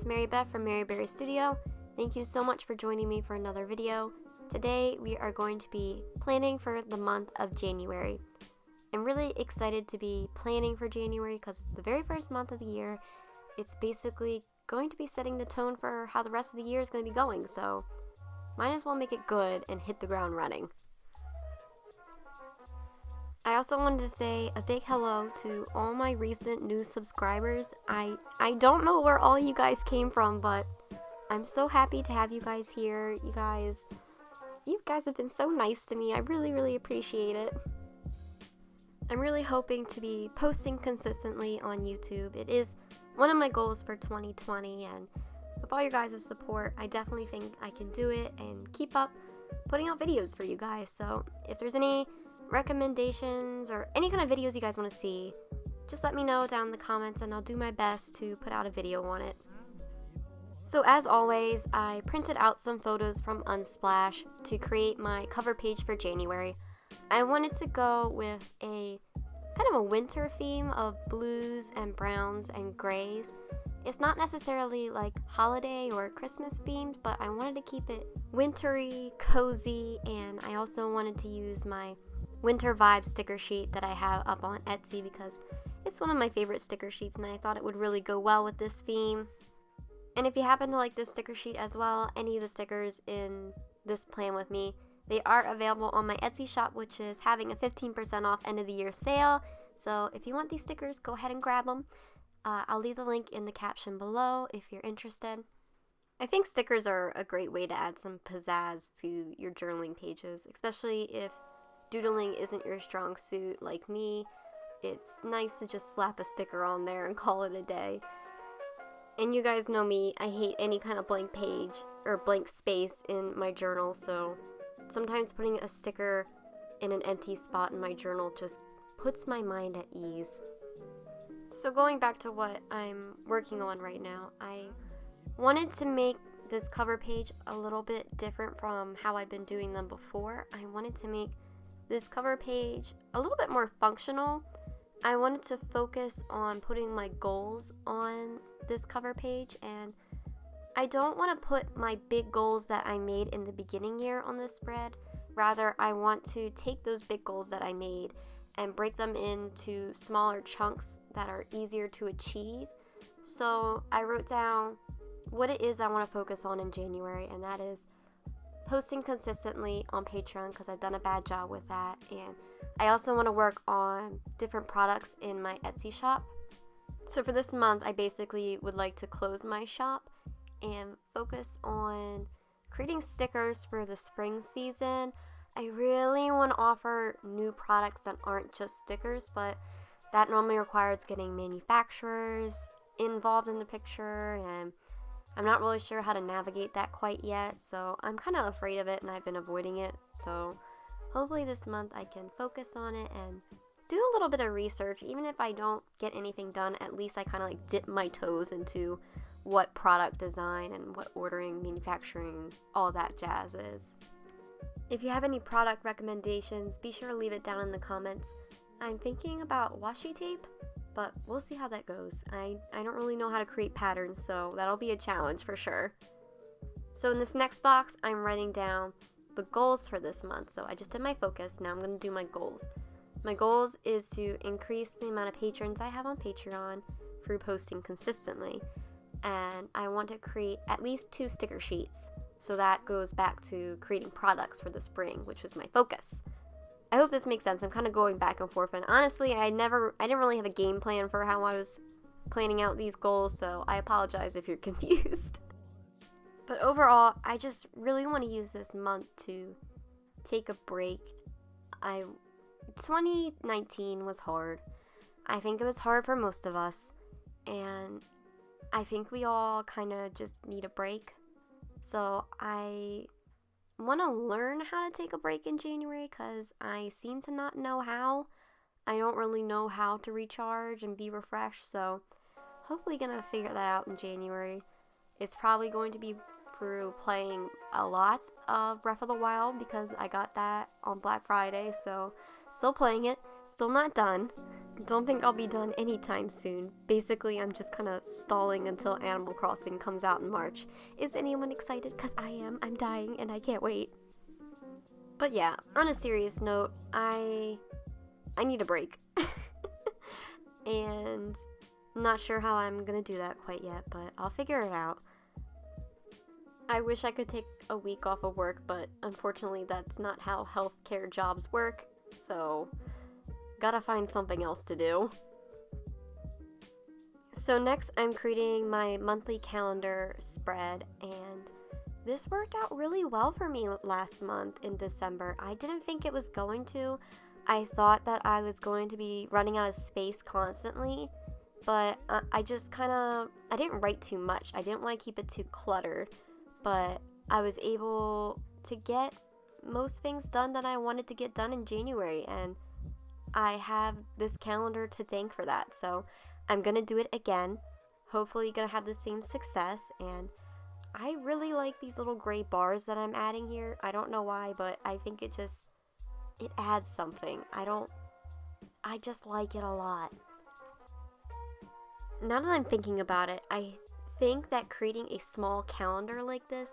Mary Beth from maryberrystudio. Thank you so much for joining me for another video. Today we are going to be planning for the month of January. I'm really excited to be planning for January because it's the very first month of the year. It's basically going to be setting the tone for how the rest of the year is going to be going, so might as well make it good and hit the ground running. I also wanted to say a big hello to all my recent new subscribers. I don't know where all you guys came from, but I'm so happy to have you guys here. You guys have been so nice to me. I really appreciate it. I'm really hoping to be posting consistently on YouTube. It is one of my goals for 2020, and with all your guys' support, I definitely think I can do it and keep up putting out videos for you guys. So if there's any recommendations or any kind of videos you guys want to see, just let me know down in the comments and I'll do my best to put out a video on it. So as always, I printed out some photos from Unsplash to create my cover page for January. I wanted to go with a kind of a winter theme of blues and browns and grays. It's not necessarily like holiday or Christmas themed, but I wanted to keep it wintry, cozy, and I also wanted to use my winter vibe sticker sheet that I have up on Etsy because it's one of my favorite sticker sheets and I thought it would really go well with this theme. And if you happen to like this sticker sheet as well, any of the stickers in this plan with me, they are available on my Etsy shop, which is having a 15% off end of the year sale. So if you want these stickers, go ahead and grab them. I'll leave the link in the caption below if you're interested. I think stickers are a great way to add some pizzazz to your journaling pages, especially if doodling isn't your strong suit like me. It's nice to just slap a sticker on there and call it a day. And you guys know me, I hate any kind of blank page or blank space in my journal, so sometimes putting a sticker in an empty spot in my journal just puts my mind at ease. So going back to what I'm working on right now, I wanted to make this cover page a little bit different from how I've been doing them before. I wanted to make this cover page a little bit more functional. I wanted to focus on putting my goals on this cover page, and I don't want to put my big goals that I made in the beginning year on this spread. Rather, I want to take those big goals that I made and break them into smaller chunks that are easier to achieve. So I wrote down what it is I want to focus on in January, and that is posting consistently on Patreon because I've done a bad job with that, and I also want to work on different products in my Etsy shop. So for this month, I basically would like to close my shop and focus on creating stickers for the spring season. I really want to offer new products that aren't just stickers, but that normally requires getting manufacturers involved in the picture, and I'm not really sure how to navigate that quite yet, so I'm kind of afraid of it and I've been avoiding it. So hopefully this month I can focus on it and do a little bit of research. Even if I don't get anything done, at least I kind of like dip my toes into what product design and what ordering, manufacturing, all that jazz is. If you have any product recommendations, be sure to leave it down in the comments. I'm thinking about washi tape, but we'll see how that goes. I don't really know how to create patterns, so that'll be a challenge for sure. So in this next box, I'm writing down the goals for this month. So I just did my focus, now I'm going to do my goals. My goals is to increase the amount of patrons I have on Patreon through posting consistently. And I want to create at least 2 sticker sheets. So that goes back to creating products for the spring, which was my focus. I hope this makes sense. I'm kind of going back and forth, and honestly, I didn't really have a game plan for how I was planning out these goals, so I apologize if you're confused. But overall, I just really want to use this month to take a break. 2019 was hard. I think it was hard for most of us, and I think we all kind of just need a break. So I want to learn how to take a break in January because I seem to not know how. I don't really know how to recharge and be refreshed, so hopefully gonna figure that out in January. It's probably going to be through playing a lot of Breath of the Wild because I got that on Black Friday, so still playing it, still not done. Don't think I'll be done anytime soon. Basically, I'm just kind of stalling until Animal Crossing comes out in March. Is anyone excited? Because I am. I'm dying and I can't wait. But yeah, on a serious note, I need a break. And I'm not sure how I'm gonna do that quite yet, but I'll figure it out. I wish I could take a week off of work, but unfortunately that's not how healthcare jobs work, so gotta find something else to do. So next I'm creating my monthly calendar spread, and this worked out really well for me last month in December. I didn't think it was going to. I thought that I was going to be running out of space constantly, but I just I didn't write too much. I didn't want to keep it too cluttered, but I was able to get most things done that I wanted to get done in January, and I have this calendar to thank for that. So I'm gonna do it again, hopefully gonna have the same success. And I really like these little gray bars that I'm adding here. I don't know why, but I think it adds something. I just like it a lot. Now that I'm thinking about it, I think that creating a small calendar like this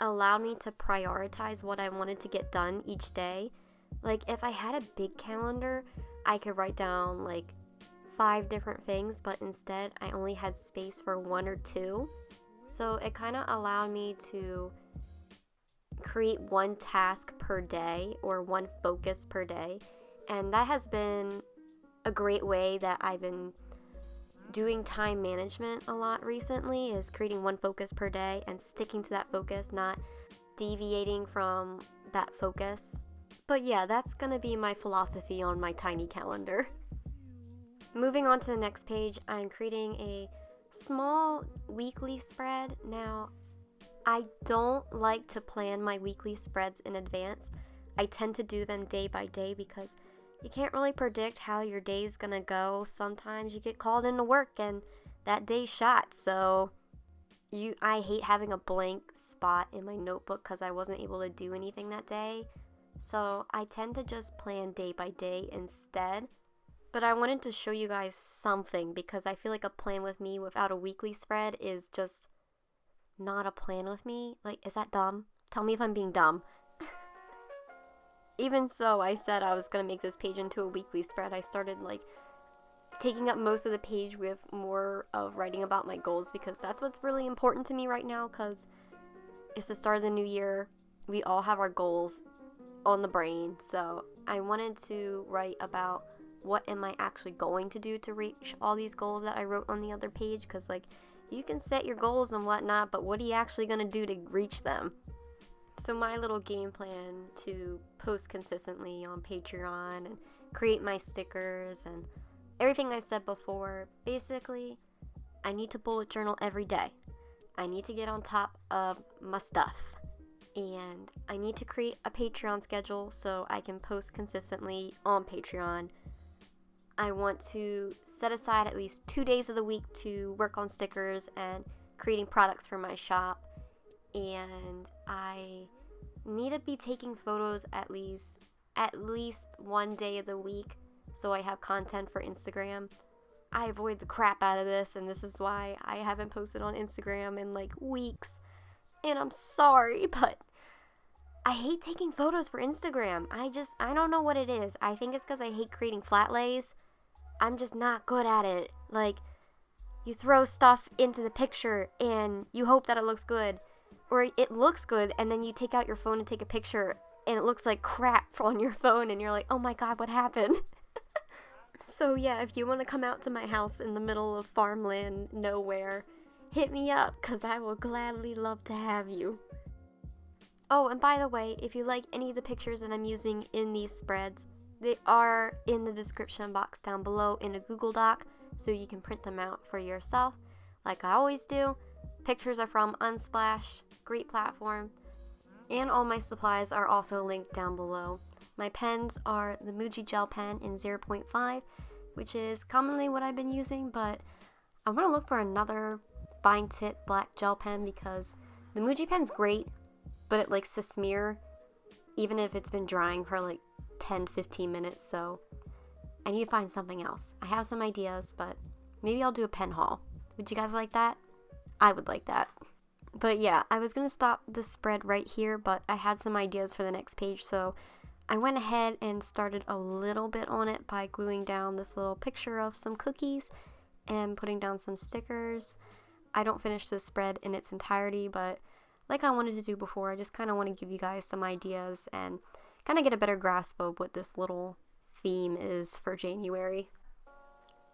allowed me to prioritize what I wanted to get done each day. Like, if I had a big calendar, I could write down like 5 different things, but instead I only had space for 1 or 2. So it kind of allowed me to create 1 task per day or 1 focus per day. And that has been a great way that I've been doing time management a lot recently, is creating 1 focus per day and sticking to that focus, not deviating from that focus. But yeah, that's gonna be my philosophy on my tiny calendar. Moving on to the next page, I'm creating a small weekly spread. Now, I don't like to plan my weekly spreads in advance. I tend to do them day by day because you can't really predict how your day's gonna go. Sometimes you get called into work and that day's shot. So I hate having a blank spot in my notebook because I wasn't able to do anything that day. So I tend to just plan day by day instead. But I wanted to show you guys something because I feel like a plan with me without a weekly spread is just not a plan with me. Like, is that dumb? Tell me if I'm being dumb. Even so, I said I was gonna make this page into a weekly spread. I started like taking up most of the page with more of writing about my goals because that's what's really important to me right now, because it's the start of the new year. We all have our goals on the brain, so I wanted to write about what am I actually going to do to reach all these goals that I wrote on the other page, because like, you can set your goals and whatnot, but what are you actually going to do to reach them? So my little game plan to post consistently on Patreon and create my stickers and everything I said before, basically, I need to bullet journal every day. I need to get on top of my stuff. And I need to create a Patreon schedule so I can post consistently on Patreon. I want to set aside at least 2 days of the week to work on stickers and creating products for my shop. And I need to be taking photos at least 1 day of the week so I have content for Instagram. I avoid the crap out of this, and this is why I haven't posted on Instagram in like weeks. And I'm sorry, but I hate taking photos for Instagram. I don't know what it is. I think it's because I hate creating flat lays. I'm just not good at it. Like, you throw stuff into the picture and you hope that it looks good. Or it looks good and then you take out your phone and take a picture and it looks like crap on your phone and you're like, oh my god, what happened? So yeah, if you want to come out to my house in the middle of farmland, nowhere, hit me up, because I will gladly love to have you. Oh, and by the way, if you like any of the pictures that I'm using in these spreads, they are in the description box down below in a Google Doc, so you can print them out for yourself, like I always do. Pictures are from Unsplash, great platform, and all my supplies are also linked down below. My pens are the Muji Gel Pen in 0.5, which is commonly what I've been using, but I want to look for another fine tip black gel pen because the Muji pen's great, but it likes to smear even if it's been drying for like 10-15 minutes, so I need to find something else. I have some ideas, but maybe I'll do a pen haul. Would you guys like that? I would like that. But yeah, I was going to stop the spread right here, but I had some ideas for the next page, so I went ahead and started a little bit on it by gluing down this little picture of some cookies and putting down some stickers. I don't finish this spread in its entirety, but like I wanted to do before, I just kind of want to give you guys some ideas and kind of get a better grasp of what this little theme is for January.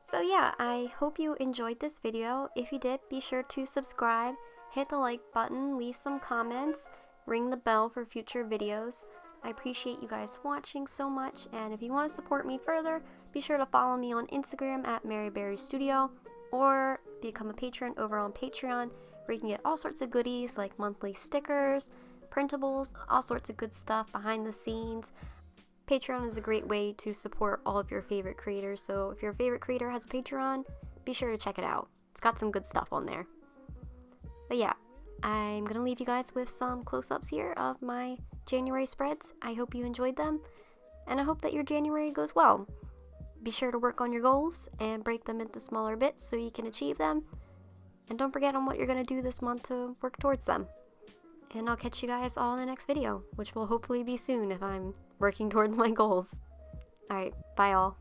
So yeah, I hope you enjoyed this video. If you did, be sure to subscribe, hit the like button, leave some comments, ring the bell for future videos. I appreciate you guys watching so much, and if you want to support me further, be sure to follow me on Instagram at maryberrystudio, or become a patron over on Patreon, where you can get all sorts of goodies like monthly stickers, printables, all sorts of good stuff behind the scenes. Patreon is a great way to support all of your favorite creators, so if your favorite creator has a Patreon, be sure to check it out. It's got some good stuff on there. But yeah, I'm going to leave you guys with some close-ups here of my January spreads. I hope you enjoyed them, and I hope that your January goes well. Be sure to work on your goals and break them into smaller bits so you can achieve them. And don't forget on what you're going to do this month to work towards them. And I'll catch you guys all in the next video, which will hopefully be soon if I'm working towards my goals. Alright, bye all.